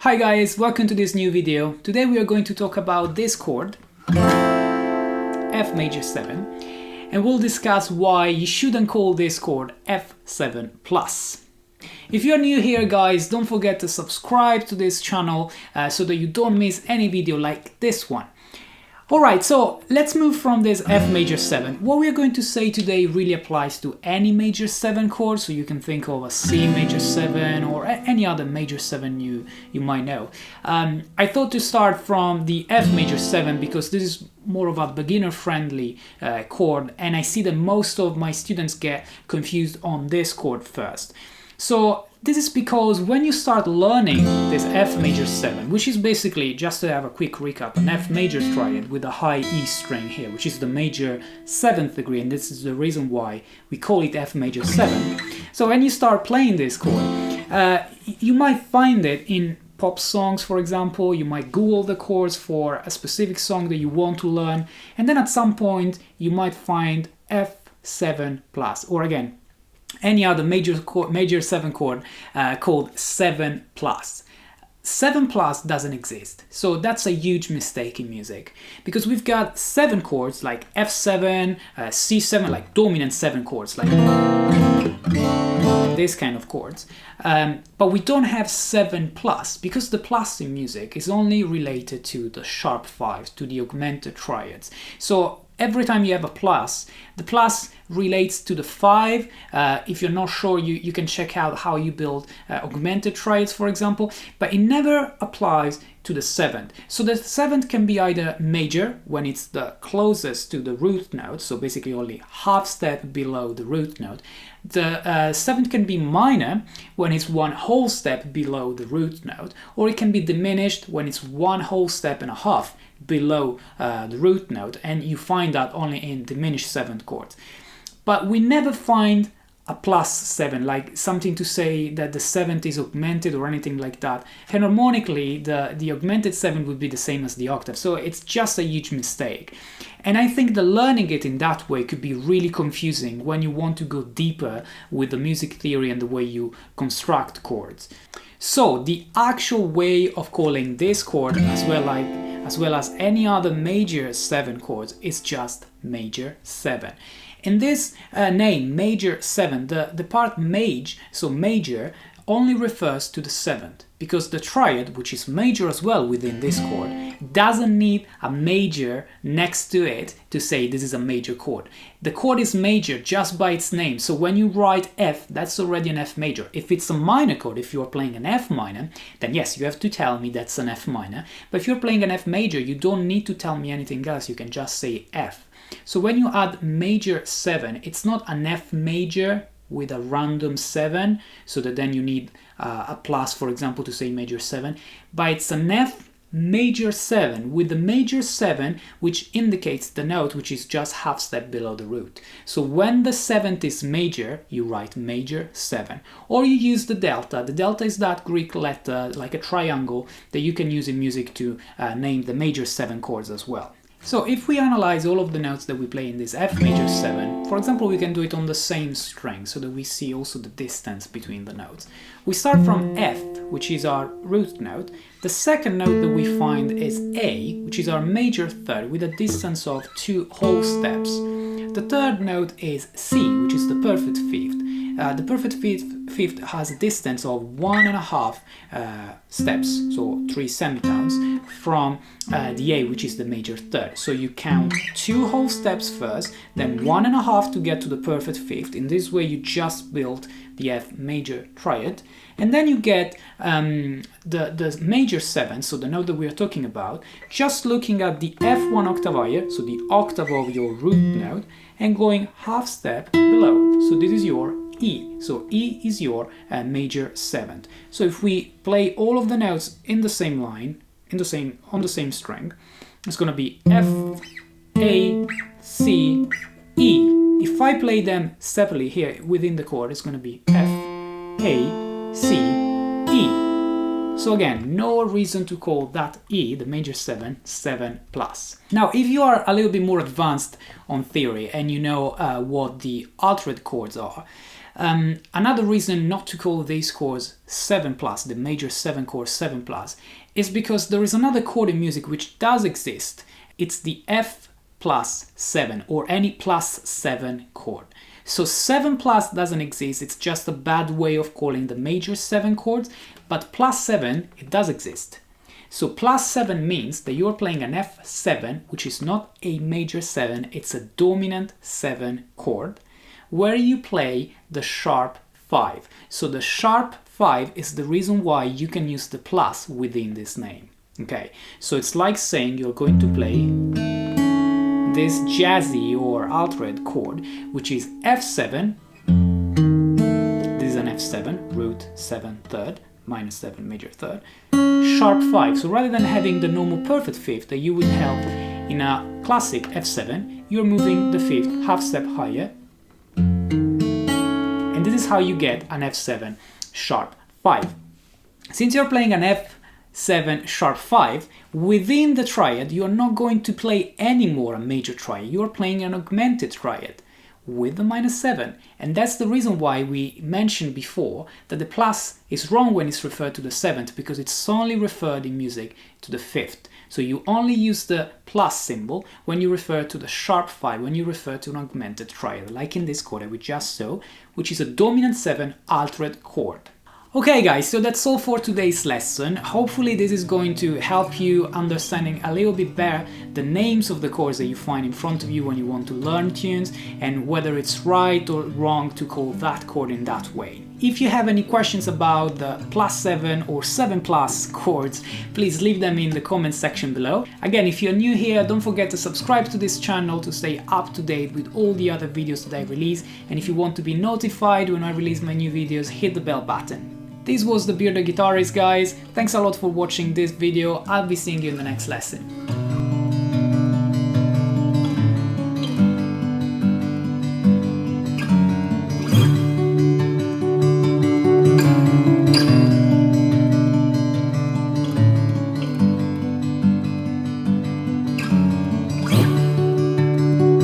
Hi guys, welcome to this new video. Today we are going to talk about this chord, F major 7, and we'll discuss why you shouldn't call this chord F7 plus. If you're new here guys, don't forget to subscribe to this channel so that you don't miss any video like this one. Alright, so let's move from this F major 7. What we're going to say today really applies to any major 7 chord, so you can think of a C major 7 or any other major 7 you might know. I thought to start from the F major 7 because this is more of a beginner-friendly chord, and I see that most of my students get confused on this chord first. So this is because when you start learning this F major 7, which is basically, just to have a quick recap, an F major triad with a high E string here, which is the major 7th degree, and this is the reason why we call it F major 7. So when you start playing this chord, you might find it in pop songs, for example. You might Google the chords for a specific song that you want to learn, and then at some point you might find F7 plus, or again, any other major 7 chord called 7 plus. 7 plus doesn't exist, so that's a huge mistake in music, because we've got 7 chords like F7, C7, like dominant 7 chords, like this kind of chords, but we don't have 7 plus, because the plus in music is only related to the sharp 5s, to the augmented triads. So every time you have a plus, the plus relates to the 5. If you're not sure, you can check out how you build augmented triads, for example, but it never applies to the 7th. So the 7th can be either major, when it's the closest to the root note, so basically only half step below the root note. The 7th can be minor, when it's one whole step below the root note, or it can be diminished when it's one whole step and a half below the root note, and you find that only in diminished 7th chords. But we never find a plus 7, like something to say that the 7th is augmented or anything like that. And harmonically, the augmented 7 would be the same as the octave, so it's just a huge mistake. And I think that learning it in that way could be really confusing when you want to go deeper with the music theory and the way you construct chords. So the actual way of calling this chord, as well as any other major 7 chords, is just major 7. In this name, major 7, the part maj, so major, only refers to the 7th, because the triad, which is major as well within this chord, doesn't need a major next to it to say this is a major chord. The chord is major just by its name, so when you write F, that's already an F major. If it's a minor chord, if you're playing an F minor, then yes, you have to tell me that's an F minor. But if you're playing an F major, you don't need to tell me anything else, you can just say F. So when you add major 7, it's not an F major with a random 7, so that then you need a plus, for example, to say major 7, but it's an F major 7 with the major 7, which indicates the note which is just half step below the root. So when the 7th is major, you write major 7, or you use the delta. The delta is that Greek letter, like a triangle, that you can use in music to name the major 7 chords as well. So if we analyze all of the notes that we play in this F major 7, for example, we can do it on the same string so that we see also the distance between the notes. We start from F, which is our root note. The second note that we find is A, which is our major 3rd with a distance of 2 whole steps. The third note is C, which is the perfect 5th. The perfect fifth has a distance of 1.5 steps, so 3 semitones, from the A, which is the major 3rd. So you count 2 whole steps first, then 1.5 to get to the perfect 5th. In this way, you just build the F major triad, and then you get the major 7, so the note that we are talking about, just looking at the F1 octave higher, so the octave of your root note, and going half step below. So this is your E. So E is your major 7th. So if we play all of the notes in the same line, on the same string, it's going to be F, A, C, E. If I play them separately here within the chord, it's going to be F, A, C, E. So again, no reason to call that E, the major 7, 7 plus. Now, if you are a little bit more advanced on theory and you know what the altered chords are, Another reason not to call these chords 7+, the major 7 chord 7+, is because there is another chord in music which does exist. It's the F+7 or any +7 chord. So 7+ doesn't exist, it's just a bad way of calling the major 7 chords, but +7, it does exist. So +7 means that you're playing an F7, which is not a major 7, it's a dominant 7 chord, where you play the sharp 5. So the sharp 5 is the reason why you can use the plus within this name. Okay, so it's like saying you're going to play this jazzy or altered chord, which is F7. This is an F7, root 7 third, minor 7 major third, sharp 5. So rather than having the normal perfect fifth that you would have in a classic F7, you're moving the fifth half step higher. And this is how you get an F7 sharp 5. Since you're playing an F7 sharp 5, within the triad you're not going to play anymore a major triad, you're playing an augmented triad with the -7, and that's the reason why we mentioned before that the plus is wrong when it's referred to the 7th, because it's only referred in music to the 5th. So you only use the plus symbol when you refer to the sharp 5, when you refer to an augmented triad, like in this chord that we just saw, which is a dominant 7 altered chord. Okay guys, so that's all for today's lesson. Hopefully this is going to help you understanding a little bit better the names of the chords that you find in front of you when you want to learn tunes, and whether it's right or wrong to call that chord in that way. If you have any questions about the +7 or 7+ chords, please leave them in the comment section below. Again, if you're new here, don't forget to subscribe to this channel to stay up to date with all the other videos that I release, and if you want to be notified when I release my new videos, hit the bell button. This was the Bearded Guitarist, guys. Thanks a lot for watching this video. I'll be seeing you in the next lesson.